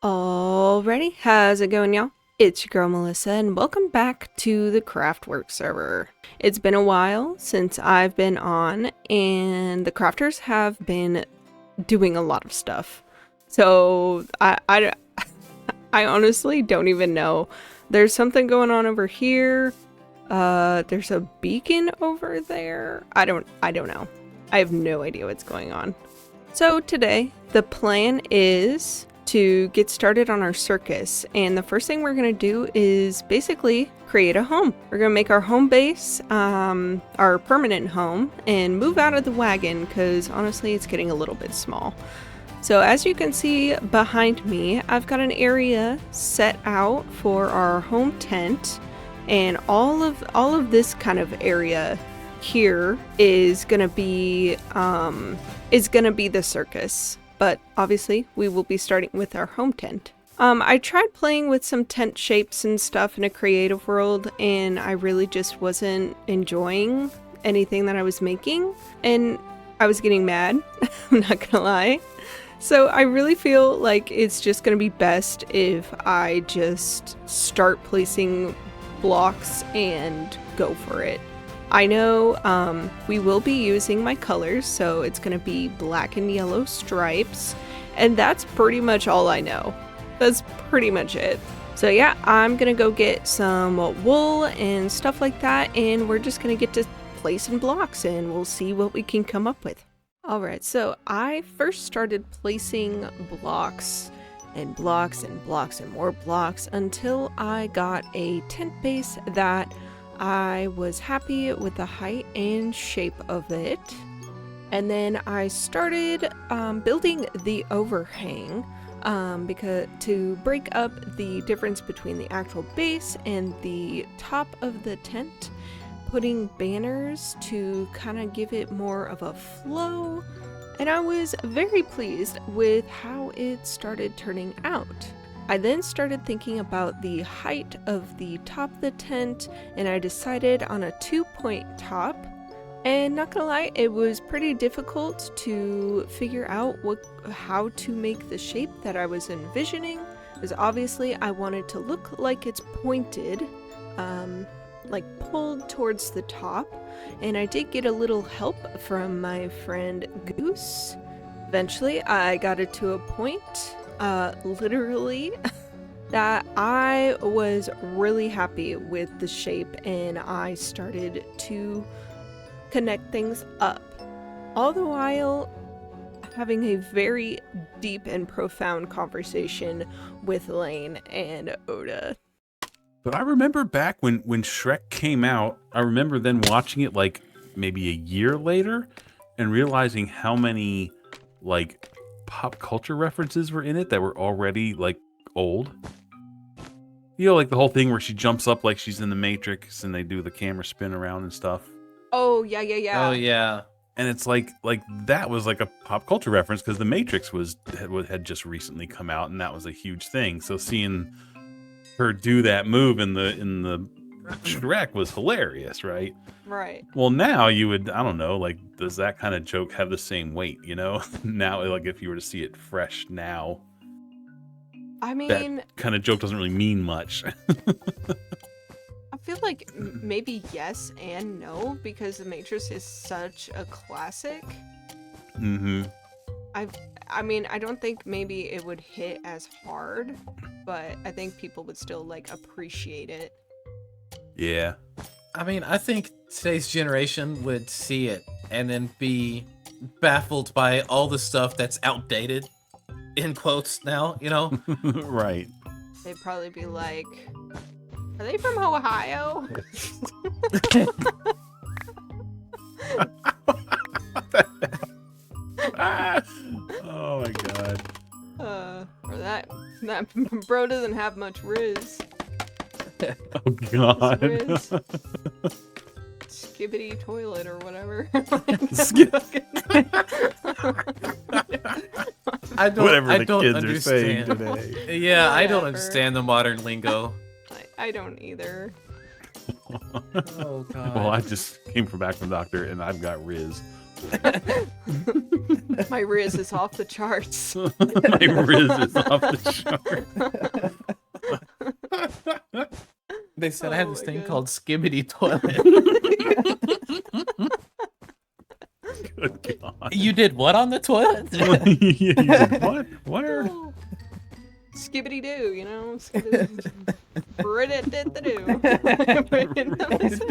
Alrighty, how's it going, y'all? It's your girl Melissa, and welcome back to the CraftWorks server. It's been a while since I've been on, and the crafters have been doing a lot of stuff. So I honestly don't even know. There's something going on over here. There's a beacon over there. I don't know. I have no idea what's going on. So today, the plan is to get started on our circus, and the first thing we're going to do is basically create a home. We're going to make our home base our permanent home and move out of the wagon because honestly it's getting a little bit small. So as you can see behind me, I've got an area set out for our home tent, and all of this kind of area here is going to be the circus. But obviously, we will be starting with our home tent. I tried playing with some tent shapes and stuff in a creative world, and I really just wasn't enjoying anything that I was making, and I was getting mad, I'm not gonna lie. So I really feel like it's just gonna be best if I just start placing blocks and go for it. I know we will be using my colors, so it's going to be black and yellow stripes, and that's pretty much all I know. That's pretty much it. So yeah, I'm going to go get some wool and stuff like that, and we're just going to get to placing blocks, and we'll see what we can come up with. Alright, so I first started placing blocks and blocks and blocks and more blocks until I got a tent base that I was happy with the height and shape of it, and then I started building the overhang because to break up the difference between the actual base and the top of the tent, putting banners to kind of give it more of a flow, and I was very pleased with how it started turning out. I then started thinking about the height of the top of the tent, and I decided on a 2-point top. And not gonna lie, it was pretty difficult to figure out how to make the shape that I was envisioning, because obviously I wanted to look like it's pointed, like pulled towards the top, and I did get a little help from my friend Goose. Eventually I got it to a point literally that I was really happy with the shape, and I started to connect things up, all the while having a very deep and profound conversation with Lane and Oda. But I remember back when Shrek came out, I remember then watching it like maybe a year later and realizing how many like pop culture references were in it that were already like old. You know, like the whole thing where she jumps up like she's in the Matrix and they do the camera spin around and stuff. Oh yeah. Oh yeah. And it's like that was like a pop culture reference because the Matrix had just recently come out, and that was a huge thing. So seeing her do that move in the Shrek was hilarious, right? Right. Well, now you would, I don't know, like, does that kind of joke have the same weight, you know? Now, like, if you were to see it fresh now, I mean, that kind of joke doesn't really mean much. I feel like maybe yes and no, because The Matrix is such a classic. Mm-hmm. I mean, I don't think maybe it would hit as hard, but I think people would still, like, appreciate it. Yeah. I mean, I think today's generation would see it and then be baffled by all the stuff that's outdated, in quotes now, you know? Right. They'd probably be like, are they from Ohio? Oh my god. Or that bro doesn't have much riz. Oh god. Riz. Skibbity toilet or whatever. I don't kids understand. are saying today. Yeah, I don't Whatever. understand the modern lingo. I don't either. Oh god. Well, I just came back from doctor and I've got Riz. My Riz is off the charts. My Riz is off the chart. They said I Oh had this my thing God. called Skibbity Toilet. Good God. You did what on the toilet? Yeah, you said, what? Where? Oh. Skibbity doo, you know? Skibbity-doo.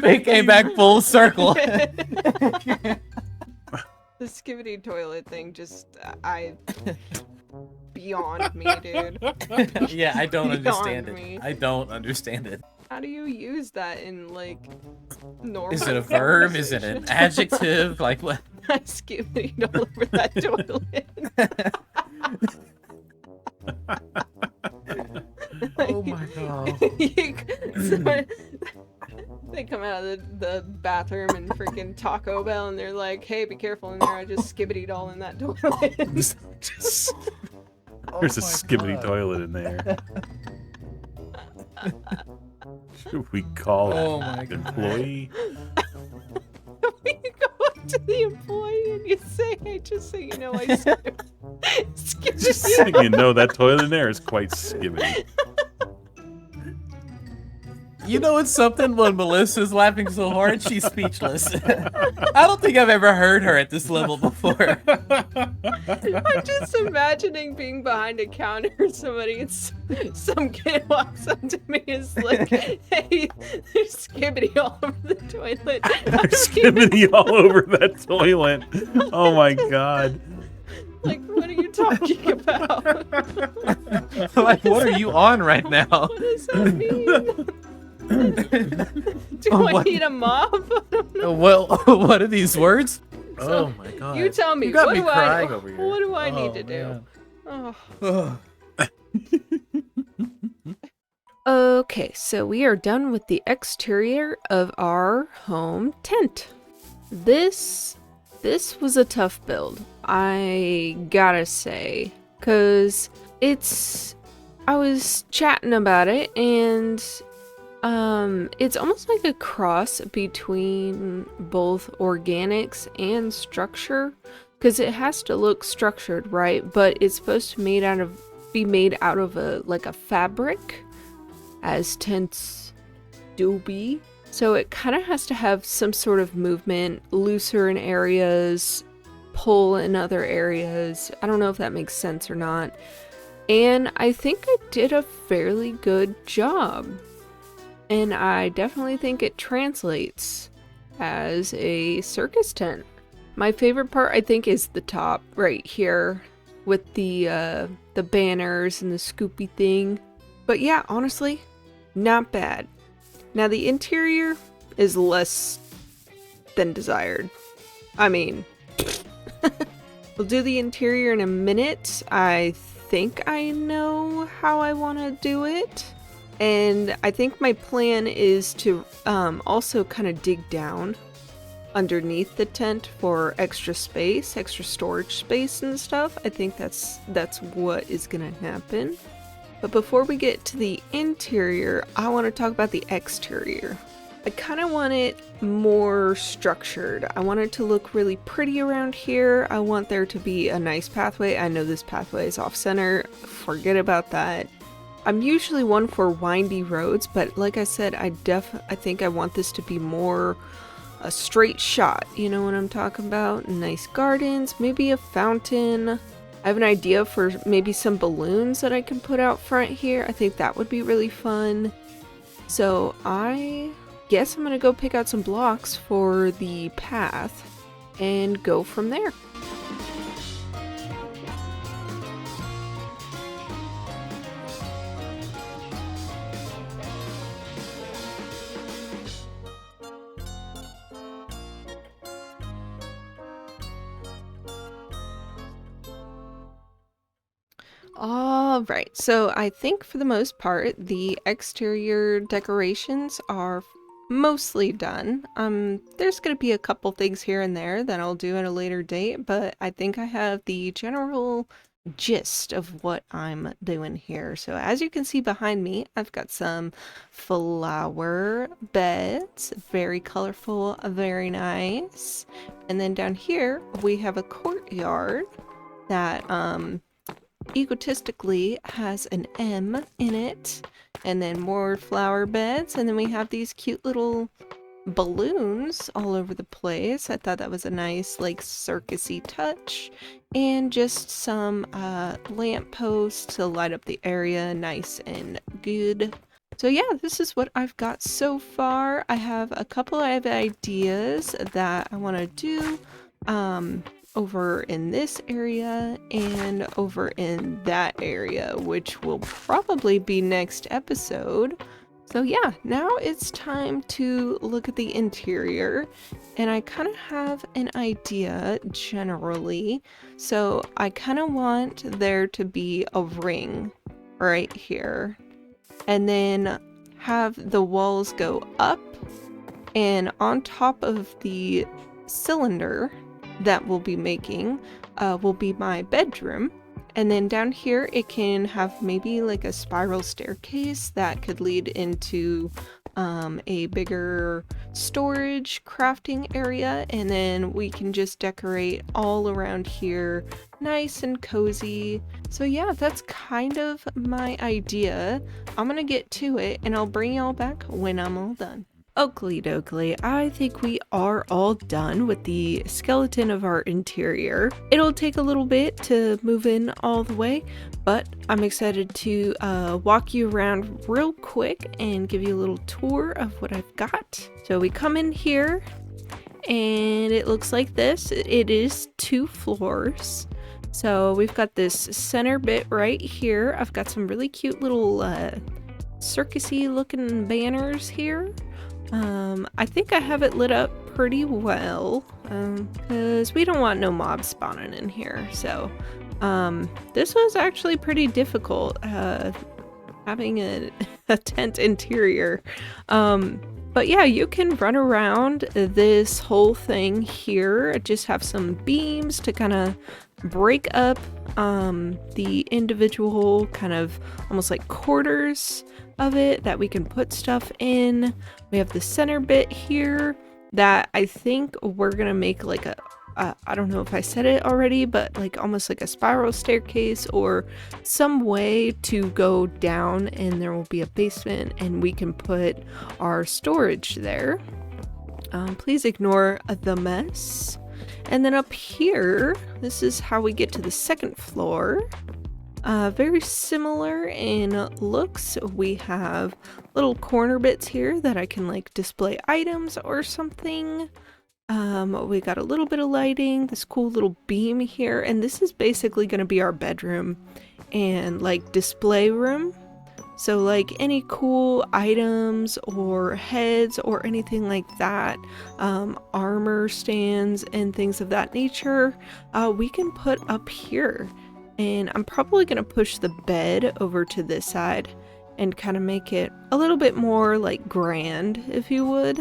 They came back full circle. The skibbity toilet thing just, beyond me, dude. Yeah, I don't understand Beyond me. it. I don't understand it. How do you use that in, like, normal Is it a verb? Is it an adjective? Like what? I skibbity all over that toilet. Oh my God. They come out of the bathroom and freaking Taco Bell and they're like, hey, be careful in there. I just skibbitied all in that toilet. There's a skibbity toilet in there. Should we call Oh an my God. employee? You go up to the employee and you say, hey, just so you know, I skibbity. Just saying, no, that toilet in there is quite skibbity. You know it's something when Melissa's laughing so hard she's speechless. I don't think I've ever heard her at this level before. I'm just imagining being behind a counter or somebody and some kid walks up to me and is like, hey, there's skibbity all over the toilet. There's skibbity all over that toilet. Oh my God. Like, what are you talking about? Like, what are you on right now? What does that mean? Do I What? need a mop? Well, what are these words? So, Oh my God. You tell me. You got What me do crying over here. What do I need Oh, to do? man. Oh. Ugh. Okay, so we are done with the exterior of our home tent. This was a tough build, I gotta say, because I was chatting about it and it's almost like a cross between both organics and structure, because it has to look structured, right? But it's supposed to be made out of a fabric, as tents do be. So it kind of has to have some sort of movement, looser in areas, pull in other areas. I don't know if that makes sense or not. And I think I did a fairly good job. And I definitely think it translates as a circus tent. My favorite part, I think, is the top right here with the banners and the scoopy thing. But yeah, honestly, not bad. Now the interior is less than desired. I mean, we'll do the interior in a minute. I think I know how I want to do it. And I think my plan is to also kind of dig down underneath the tent for extra space, extra storage space and stuff. I think that's what is gonna happen. But before we get to the interior, I want to talk about the exterior. I kind of want it more structured. I want it to look really pretty around here. I want there to be a nice pathway. I know this pathway is off center. Forget about that. I'm usually one for windy roads, but like I said, I think I want this to be more a straight shot. You know what I'm talking about? Nice gardens, maybe a fountain. I have an idea for maybe some balloons that I can put out front here. I think that would be really fun. So I guess I'm gonna go pick out some blocks for the path and go from there. All right, so I think for the most part, the exterior decorations are mostly done. There's gonna be a couple things here and there that I'll do at a later date, but I think I have the general gist of what I'm doing here. So as you can see behind me, I've got some flower beds, very colorful, very nice. And then down here we have a courtyard that egotistically has an M in it, and then more flower beds, and then we have these cute little balloons all over the place. I thought that was a nice like circusy touch, and just some lamp posts to light up the area nice and good. So yeah, this is what I've got so far. I have a couple of ideas that I want to do over in this area and over in that area, which will probably be next episode. So yeah, now it's time to look at the interior, and I kind of have an idea generally. So I kind of want there to be a ring right here, and then have the walls go up, and on top of the cylinder that we'll be making will be my bedroom. And then down here it can have maybe like a spiral staircase that could lead into a bigger storage crafting area, and then we can just decorate all around here nice and cozy. So yeah, that's kind of my idea. I'm gonna get to it and I'll bring y'all back when I'm all done. Oakley dokley, I think we are all done with the skeleton of our interior. It'll take a little bit to move in all the way, but I'm excited to walk you around real quick and give you a little tour of what I've got. So we come in here and it looks like this. It is 2 floors. So we've got this center bit right here. I've got some really cute little circusy looking banners here. I think I have it lit up pretty well, because we don't want no mobs spawning in here. So, this was actually pretty difficult, having a tent interior. But yeah, you can run around this whole thing here. Just have some beams to kind of break up the individual kind of almost like quarters of it that we can put stuff in. We have the center bit here that I think we're gonna make like a I don't know if I said it already, but like almost like a spiral staircase or some way to go down, and there will be a basement and we can put our storage there. Please ignore the mess. And then up here, this is how we get to the 2nd floor. Very similar in looks. We have little corner bits here that I can like display items or something. We got a little bit of lighting, this cool little beam here, and this is basically going to be our bedroom and like display room. So like any cool items or heads or anything like that, armor stands and things of that nature, we can put up here. And I'm probably going to push the bed over to this side and kind of make it a little bit more like grand, if you would.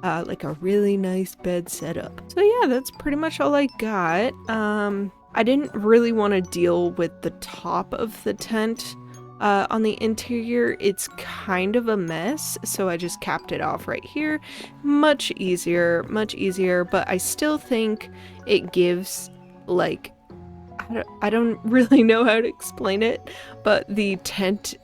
Like a really nice bed setup. So yeah, that's pretty much all I got. I didn't really want to deal with the top of the tent. On the interior, it's kind of a mess, so I just capped it off right here. Much easier, but I still think it gives like, I don't really know how to explain it, but the tent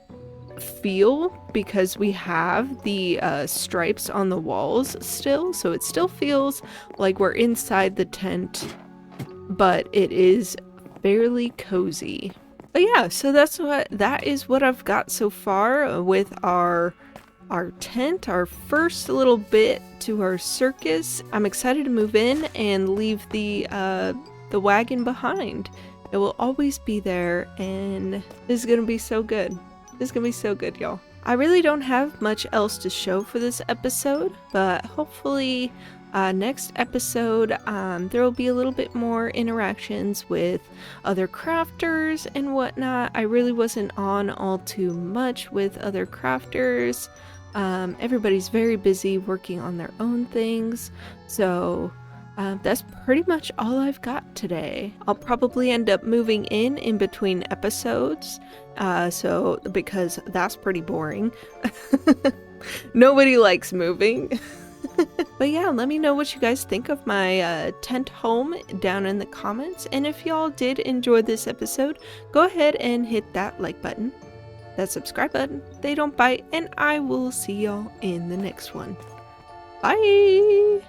feel, because we have the stripes on the walls still, so it still feels like we're inside the tent, but it is fairly cozy. But yeah, so that is what I've got so far with our tent, our first little bit to our circus. I'm excited to move in and leave the wagon behind. It will always be there, and this is gonna be so good. This is gonna be so good, y'all. I really don't have much else to show for this episode, but hopefully next episode there will be a little bit more interactions with other crafters and whatnot. I really wasn't on all too much with other crafters. Everybody's very busy working on their own things, so That's pretty much all I've got today. I'll probably end up moving in between episodes, because that's pretty boring. Nobody likes moving. But yeah, let me know what you guys think of my tent home down in the comments. And if y'all did enjoy this episode, go ahead and hit that like button, that subscribe button. They don't bite, and I will see y'all in the next one. Bye!